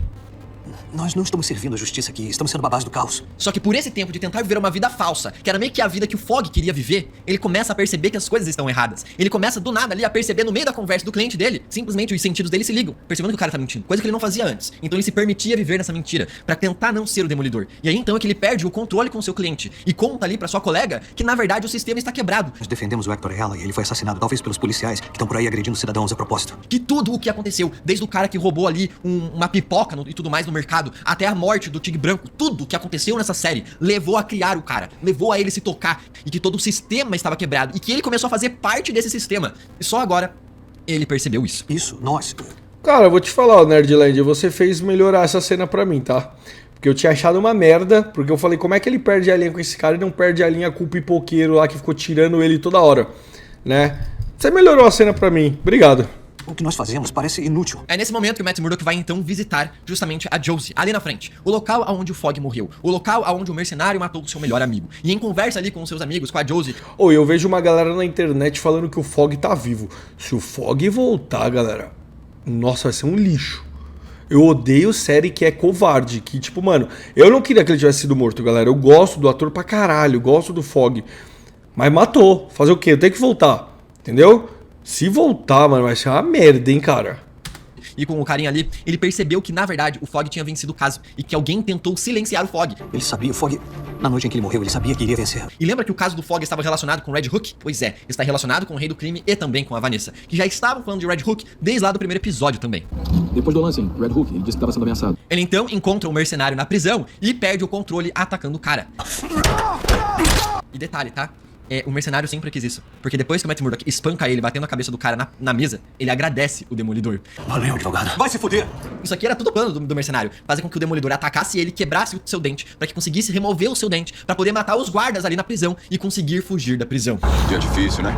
Nós não estamos servindo a justiça aqui, estamos sendo babás do caos. Só que por esse tempo de tentar viver uma vida falsa, que era meio que a vida que o Fogg queria viver, ele começa a perceber que as coisas estão erradas. Ele começa do nada ali a perceber no meio da conversa do cliente dele, simplesmente os sentidos dele se ligam, percebendo que o cara tá mentindo, coisa que ele não fazia antes. Então ele se permitia viver nessa mentira, pra tentar não ser o Demolidor. E aí então é que ele perde o controle com o seu cliente e conta ali pra sua colega que na verdade o sistema está quebrado. Nós defendemos o Hector Ella e ele foi assassinado, talvez pelos policiais que estão por aí agredindo cidadãos a propósito. Que tudo o que aconteceu, desde o cara que roubou ali uma pipoca e tudo mais no mercado, até a morte do Tigre Branco, tudo o que aconteceu nessa série levou a criar o cara, levou a ele se tocar e que todo o sistema estava quebrado e que ele começou a fazer parte desse sistema. E só agora ele percebeu isso. Isso, nós... Cara, eu vou te falar, Nerdland, você fez melhorar essa cena pra mim, tá? Porque eu tinha achado uma merda, porque eu falei, como é que ele perde a linha com esse cara e não perde a linha com o pipoqueiro lá que ficou tirando ele toda hora, né? Você melhorou a cena pra mim, obrigado. O que nós fazemos parece inútil. É nesse momento que o Matt Murdock vai então visitar justamente a Josie, ali na frente. O local onde o Fogg morreu. O local onde o mercenário matou o seu melhor amigo. E em conversa ali com os seus amigos, com a Josie... Eu vejo uma galera na internet falando que o Fogg tá vivo. Se o Fogg voltar, galera... Nossa, vai ser um lixo. Eu odeio série que é covarde. Que tipo, mano... Eu não queria que ele tivesse sido morto, galera. Eu gosto do ator pra caralho. Gosto do Fogg. Mas matou. Fazer o quê? Eu tenho que voltar. Entendeu? Se voltar, mano, vai ser uma merda, hein, cara. E com o carinha ali, ele percebeu que, na verdade, o Fogg tinha vencido o caso e que alguém tentou silenciar o Fogg. Ele sabia, o Fogg, na noite em que ele morreu, ele sabia que iria vencer. E lembra que o caso do Fogg estava relacionado com o Red Hook? Pois é, está relacionado com o Rei do Crime e também com a Vanessa, que já estavam falando de Red Hook desde lá do primeiro episódio também. Depois do lance, Red Hook, ele disse que estava sendo ameaçado. Ele então encontra o mercenário na prisão e perde o controle atacando o cara. E detalhe, tá? O mercenário sempre quis isso. Porque depois que o Matt Murdock espanca ele, batendo a cabeça do cara na mesa, ele agradece o Demolidor. Valeu, advogado. Vai se fuder! Isso aqui era tudo plano do mercenário. Fazer com que o Demolidor atacasse ele, quebrasse o seu dente, pra que conseguisse remover o seu dente, pra poder matar os guardas ali na prisão e conseguir fugir da prisão. Dia difícil, né?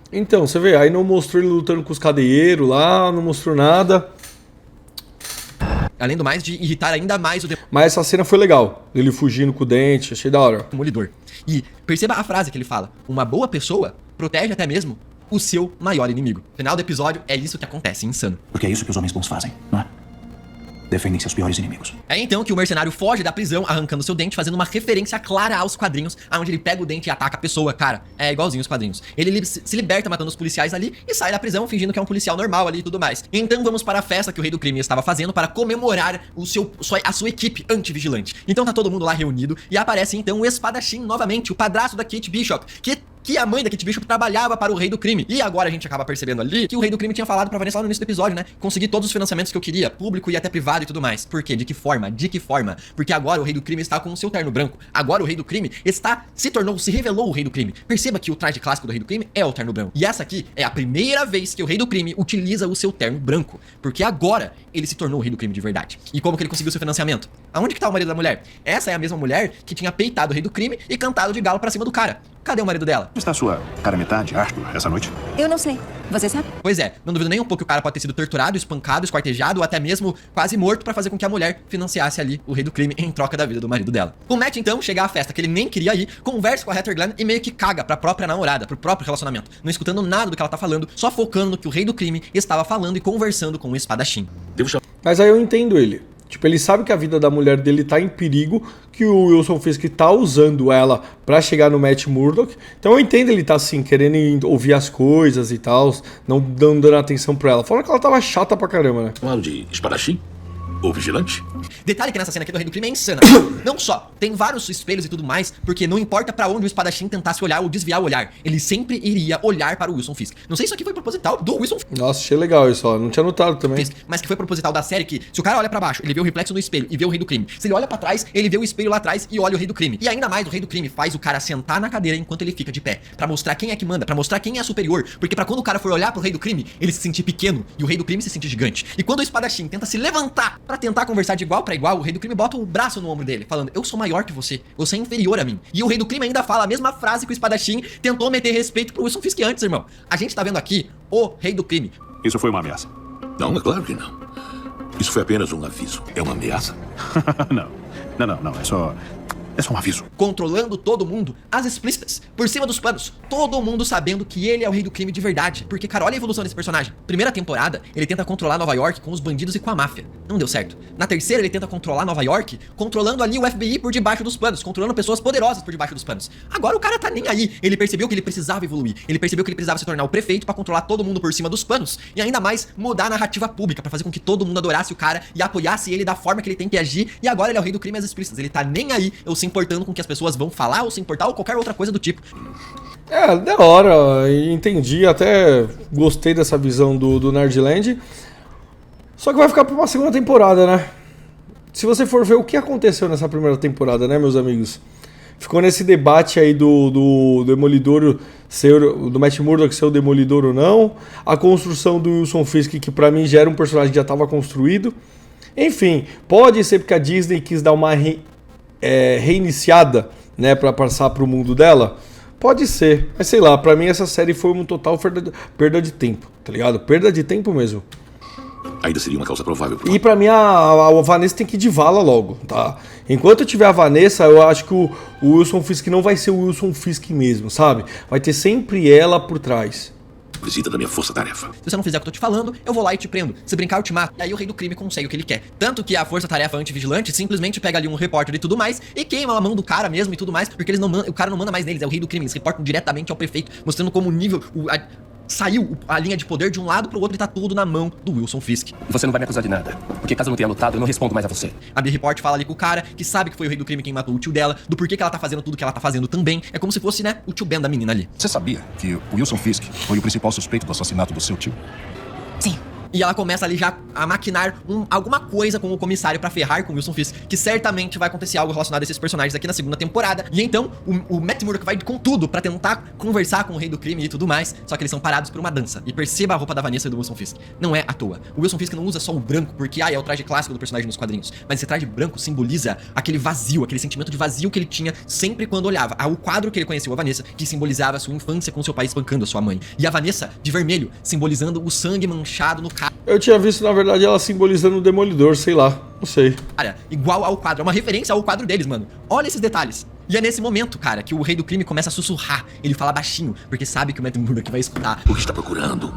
Então, você vê, aí não mostrou ele lutando com os cadeeiros lá, não mostrou nada. Além do mais, de irritar ainda mais o Mas essa cena foi legal. Ele fugindo com o dente, achei da hora. Demolidor. E perceba a frase que ele fala. Uma boa pessoa protege até mesmo o seu maior inimigo. No final do episódio, é isso que acontece, insano. Porque é isso que os homens bons fazem, não é? Defendem seus piores inimigos. É então que o mercenário foge da prisão, arrancando seu dente, fazendo uma referência clara aos quadrinhos, onde ele pega o dente e ataca a pessoa. Cara, é igualzinho os quadrinhos. Ele se liberta matando os policiais ali e sai da prisão fingindo que é um policial normal ali e tudo mais. Então vamos para a festa que o Rei do Crime estava fazendo para comemorar a sua equipe antivigilante. Então tá todo mundo lá reunido e aparece então o espadachim novamente, o padrasto da Kate Bishop, que a mãe da Kate Bishop trabalhava para o Rei do Crime. E agora a gente acaba percebendo ali que o Rei do Crime tinha falado pra Vanessa lá no início do episódio, né? Conseguir todos os financiamentos que eu queria, público e até privado e tudo mais. Por quê? De que forma? De que forma? Porque agora o Rei do Crime está com o seu terno branco. Agora o Rei do Crime se revelou o Rei do Crime. Perceba que o traje clássico do Rei do Crime é o terno branco. E essa aqui é a primeira vez que o Rei do Crime utiliza o seu terno branco. Porque agora ele se tornou o Rei do Crime de verdade. E como que ele conseguiu seu financiamento? Aonde que tá o marido da mulher? Essa é a mesma mulher que tinha peitado o Rei do Crime e cantado de galo pra cima do cara. Cadê o marido dela? Está sua cara metade, Arthur, essa noite? Eu não sei. Você sabe? Pois é, não duvido nem um pouco que o cara pode ter sido torturado, espancado, esquartejado ou até mesmo quase morto pra fazer com que a mulher financiasse ali o Rei do Crime em troca da vida do marido dela. O Matt então chega à festa que ele nem queria ir, conversa com a Heather Glenn e meio que caga pra própria namorada, pro próprio relacionamento, não escutando nada do que ela tá falando, só focando no que o Rei do Crime estava falando e conversando com o espadachim. Mas aí eu entendo ele. Tipo, ele sabe que a vida da mulher dele tá em perigo, que o Wilson Fisk tá usando ela pra chegar no Matt Murdock. Então eu entendo ele tá assim, querendo ouvir as coisas e tal, não dando atenção pra ela. Fora que ela tava chata pra caramba, né? Falando de espadachim? O vigilante? Detalhe que nessa cena aqui do Rei do Crime é insana. Não só, tem vários espelhos e tudo mais, porque não importa pra onde o espadachim tentasse olhar ou desviar o olhar, ele sempre iria olhar para o Wilson Fisk. Não sei se isso aqui foi proposital do Wilson Fisk. Nossa, achei legal isso, ó. Não tinha notado também. Mas que foi proposital da série que, se o cara olha pra baixo, ele vê o reflexo no espelho e vê o Rei do Crime. Se ele olha pra trás, ele vê o espelho lá atrás e olha o Rei do Crime. E ainda mais, o Rei do Crime faz o cara sentar na cadeira enquanto ele fica de pé, pra mostrar quem é que manda, pra mostrar quem é superior. Porque pra quando o cara for olhar pro Rei do Crime, ele se sentir pequeno e o Rei do Crime se sentir gigante. E quando o espadachim tenta se levantar pra tentar conversar de igual pra igual, o Rei do Crime bota o braço no ombro dele, falando: eu sou maior que você é inferior a mim. E o Rei do Crime ainda fala a mesma frase que o espadachim tentou meter respeito pro Wilson Fisk antes, irmão. A gente tá vendo aqui o Rei do Crime. Isso foi uma ameaça? Não, é claro que não. Isso foi apenas um aviso. É uma ameaça? Não. É só um aviso. Controlando todo mundo, as explícitas, por cima dos panos, todo mundo sabendo que ele é o Rei do Crime de verdade. Porque, cara, olha a evolução desse personagem. Primeira temporada, ele tenta controlar Nova York com os bandidos e com a máfia. Não deu certo. Na terceira, ele tenta controlar Nova York, controlando ali o FBI por debaixo dos panos, controlando pessoas poderosas por debaixo dos panos. Agora o cara tá nem aí. Ele percebeu que ele precisava evoluir. Ele percebeu que ele precisava se tornar o prefeito pra controlar todo mundo por cima dos panos. E ainda mais, mudar a narrativa pública pra fazer com que todo mundo adorasse o cara e apoiasse ele da forma que ele tem que agir. E agora ele é o Rei do Crime às explícitas. Ele tá nem aí, eu se importando com o que as pessoas vão falar ou se importar ou qualquer outra coisa do tipo. É, da hora, entendi, até gostei dessa visão do Nerdland. Só que vai ficar pra uma segunda temporada, né? Se você for ver o que aconteceu nessa primeira temporada, né, meus amigos? Ficou nesse debate aí do Demolidor ser, do Matt Murdock ser o Demolidor ou não. A construção do Wilson Fisk, que pra mim já era um personagem que já estava construído. Enfim, pode ser porque a Disney quis dar uma reiniciada, né, pra passar pro mundo dela. Pode ser, mas sei lá, pra mim essa série foi um total perda de tempo, tá ligado? Perda de tempo mesmo. Ainda seria uma causa provável. E pra mim a Vanessa tem que ir de vala logo, tá? Enquanto eu tiver a Vanessa, eu acho que o Wilson Fisk não vai ser o Wilson Fisk mesmo, sabe? Vai ter sempre ela por trás. Visita da minha força-tarefa. Se você não fizer o que eu tô te falando, eu vou lá e te prendo. Se brincar, eu te mato. E aí o Rei do Crime consegue o que ele quer. Tanto que a força-tarefa anti-vigilante simplesmente pega ali um repórter e tudo mais e queima a mão do cara mesmo e tudo mais, porque eles não mandam, o cara não manda mais neles, é o Rei do Crime. Eles reportam diretamente ao prefeito, mostrando como o nível... Saiu a linha de poder de um lado pro outro e tá tudo na mão do Wilson Fisk. Você não vai me acusar de nada, porque caso eu não tenha lutado, eu não respondo mais a você. A B-Report fala ali com o cara, que sabe que foi o Rei do Crime quem matou o tio dela, do porquê que ela tá fazendo tudo que ela tá fazendo também. É como se fosse, né, o tio Ben da menina ali. Você sabia que o Wilson Fisk foi o principal suspeito do assassinato do seu tio? Sim. E ela começa ali já a maquinar alguma coisa com o comissário pra ferrar com o Wilson Fisk, que certamente vai acontecer algo relacionado a esses personagens aqui na segunda temporada. E então, o Matt Murdock vai com tudo pra tentar conversar com o Rei do Crime e tudo mais, só que eles são parados por uma dança. E perceba a roupa da Vanessa e do Wilson Fisk. Não é à toa. O Wilson Fisk não usa só o branco, porque é o traje clássico do personagem nos quadrinhos, mas esse traje branco simboliza aquele vazio, aquele sentimento de vazio que ele tinha sempre quando olhava ao quadro que ele conheceu a Vanessa, que simbolizava a sua infância com seu pai espancando a sua mãe. E a Vanessa, de vermelho, simbolizando o sangue manchado no carro. Eu tinha visto, na verdade, ela simbolizando o Demolidor, sei lá, não sei. Cara, igual ao quadro, é uma referência ao quadro deles, mano. Olha esses detalhes. E é nesse momento, cara, que o Rei do Crime começa a sussurrar. Ele fala baixinho, porque sabe que o Matt Murdock vai escutar. O que está procurando?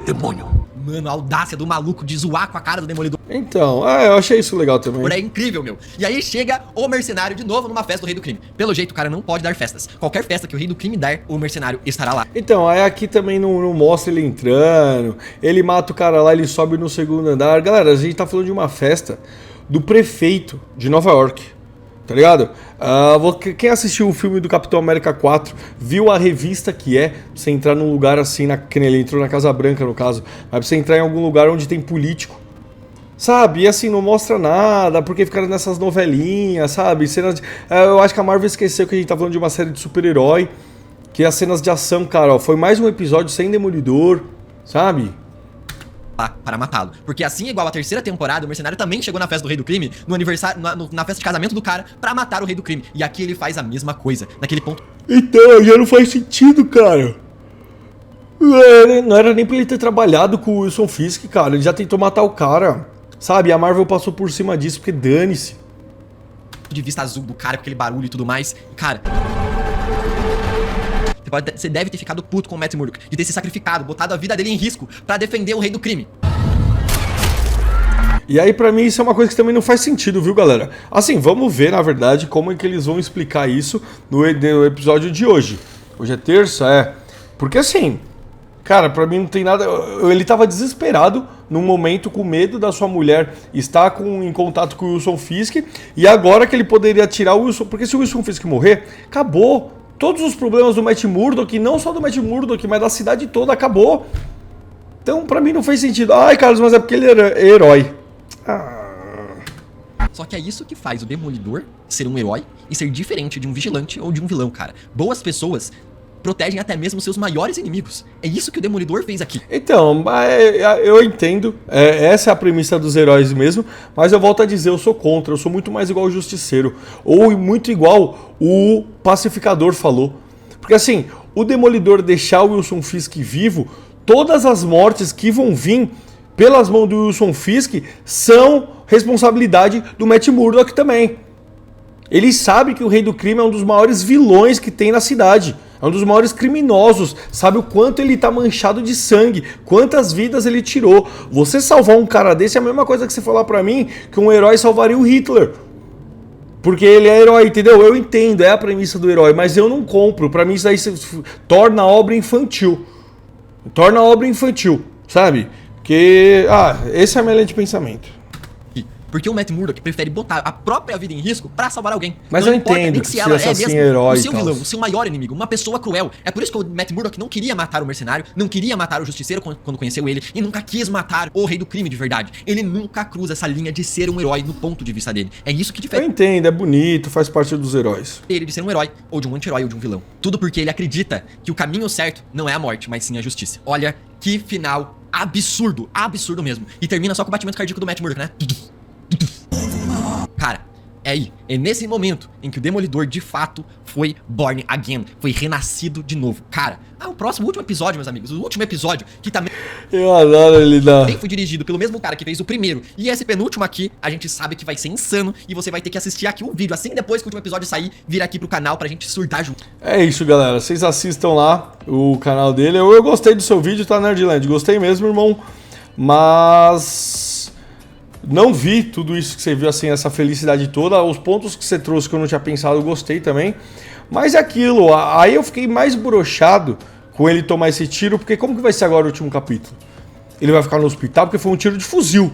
Demônio. Mano, a audácia do maluco de zoar com a cara do Demolidor. Então, eu achei isso legal também. É incrível, meu. E aí chega o mercenário de novo numa festa do Rei do Crime. Pelo jeito, o cara não pode dar festas. Qualquer festa que o Rei do Crime der, o mercenário estará lá. Então, aí aqui também não mostra ele entrando. Ele mata o cara lá, ele sobe no segundo andar. Galera, a gente tá falando de uma festa do prefeito de Nova York. Tá ligado? Quem assistiu o filme do Capitão América 4 viu a revista que é você entrar num lugar assim, que ele entrou na Casa Branca no caso, mas pra você entrar em algum lugar onde tem político, sabe? E assim, não mostra nada, porque ficaram nessas novelinhas, sabe? Cenas de... eu acho que a Marvel esqueceu que a gente tá falando de uma série de super-herói, que as cenas de ação, cara, ó, foi mais um episódio sem Demolidor, sabe? Para matá-lo. Porque assim, igual a terceira temporada, o mercenário também chegou na festa do Rei do Crime, no aniversário, na festa de casamento do cara, pra matar o Rei do Crime. E aqui ele faz a mesma coisa, naquele ponto. Então, já não faz sentido, cara. Não era nem pra ele ter trabalhado com o Wilson Fisk, cara. Ele já tentou matar o cara, sabe? A Marvel passou por cima disso, porque dane-se. De vista azul do cara, com aquele barulho e tudo mais. E, cara... Você deve ter ficado puto com o Matt Murdock, de ter se sacrificado, botado a vida dele em risco pra defender o Rei do Crime. E aí, pra mim, isso é uma coisa que também não faz sentido, viu, galera? Assim, vamos ver, na verdade, como é que eles vão explicar isso no episódio de hoje. Hoje é terça, Porque assim, cara, pra mim não tem nada... Ele tava desesperado num momento com medo da sua mulher estar em contato com o Wilson Fisk, e agora que ele poderia tirar o Wilson, porque se o Wilson Fisk morrer, acabou. Todos os problemas do Matt Murdock, não só do Matt Murdock, mas da cidade toda, acabou. Então, pra mim não fez sentido. Ai, Carlos, mas é porque ele era herói. Só que é isso que faz o Demolidor ser um herói e ser diferente de um vigilante ou de um vilão, cara. Boas pessoas protegem até mesmo seus maiores inimigos. É isso que o Demolidor fez aqui. Então, eu entendo. Essa é a premissa dos heróis mesmo. Mas eu volto a dizer, eu sou contra. Eu sou muito mais igual o Justiceiro. Ou muito igual o Pacificador falou. Porque assim, o Demolidor deixar o Wilson Fisk vivo, todas as mortes que vão vir pelas mãos do Wilson Fisk são responsabilidade do Matt Murdock também. Ele sabe que o Rei do Crime é um dos maiores vilões que tem na cidade. É um dos maiores criminosos. Sabe o quanto ele tá manchado de sangue. Quantas vidas ele tirou. Você salvar um cara desse é a mesma coisa que você falar pra mim que um herói salvaria o Hitler. Porque ele é herói, entendeu? Eu entendo, é a premissa do herói. Mas eu não compro. Pra mim isso aí torna a obra infantil. Torna a obra infantil, sabe? Porque, esse é a minha linha de pensamento. Porque o Matt Murdock prefere botar a própria vida em risco pra salvar alguém. Mas não eu importa entendo nem que se ela é assim, mesmo herói o seu e tal. vilão, o seu maior inimigo, uma pessoa cruel. É por isso que o Matt Murdock não queria matar o mercenário, não queria matar o justiceiro quando conheceu ele, e nunca quis matar o Rei do Crime de verdade. Ele nunca cruza essa linha de ser um herói no ponto de vista dele. É isso que Eu difere entendo, é bonito, faz parte dos heróis. ele de ser um herói, ou de um anti-herói, ou de um vilão. Tudo porque ele acredita que o caminho certo não é a morte, mas sim a justiça. Olha que final absurdo, absurdo mesmo. E termina só com o batimento cardíaco do Matt Murdock, né? Cara, é nesse momento em que o Demolidor de fato foi born again, foi renascido de novo. Cara, o último episódio, meus amigos, o último episódio, que também Eu adoro ele dar. foi dirigido pelo mesmo cara que fez o primeiro. E esse penúltimo aqui, a gente sabe que vai ser insano e você vai ter que assistir aqui o vídeo. Assim que depois que o último episódio sair, vir aqui pro canal pra gente surtar junto. É isso, galera. Vocês assistam lá o canal dele. Eu gostei do seu vídeo, tá, Nerdland? Gostei mesmo, irmão. Mas não vi tudo isso que você viu, assim, essa felicidade toda. Os pontos que você trouxe que eu não tinha pensado, eu gostei também. Mas é aquilo, aí eu fiquei mais broxado com ele tomar esse tiro, porque como que vai ser agora o último capítulo? Ele vai ficar no hospital porque foi um tiro de fuzil,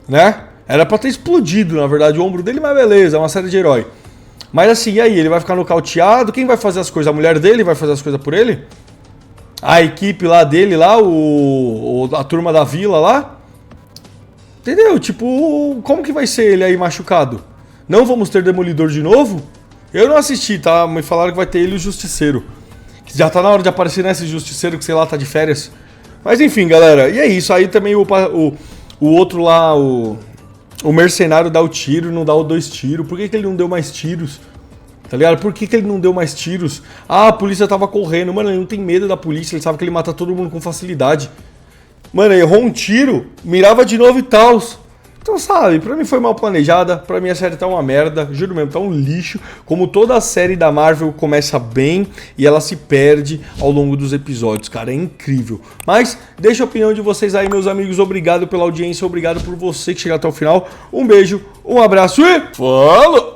né? Era pra ter explodido, na verdade, o ombro dele, mas beleza, é uma série de herói. Mas assim, e aí? Ele vai ficar nocauteado? Quem vai fazer as coisas? A mulher dele vai fazer as coisas por ele? A equipe lá dele, lá, a turma da vila lá? Entendeu? Tipo, como que vai ser ele aí machucado? Não vamos ter Demolidor de novo? Eu não assisti, tá? Me falaram que vai ter ele e o Justiceiro. Que já tá na hora de aparecer, né? Esse Justiceiro que, sei lá, tá de férias. Mas enfim, galera. E é isso. Aí também o outro lá, o mercenário dá o tiro, não dá os 2 tiros. Por que ele não deu mais tiros? Tá ligado? Por que ele não deu mais tiros? Ah, a polícia tava correndo. Mano, ele não tem medo da polícia. Ele sabe que ele mata todo mundo com facilidade. Mano, errou um tiro, mirava de novo e tal. Então, sabe, pra mim foi mal planejada. Pra mim a série tá uma merda. Juro mesmo, tá um lixo. Como toda a série da Marvel começa bem e ela se perde ao longo dos episódios, cara. É incrível. Mas deixa a opinião de vocês aí, meus amigos. Obrigado pela audiência, obrigado por você que chegou até o final. Um beijo, um abraço e falou!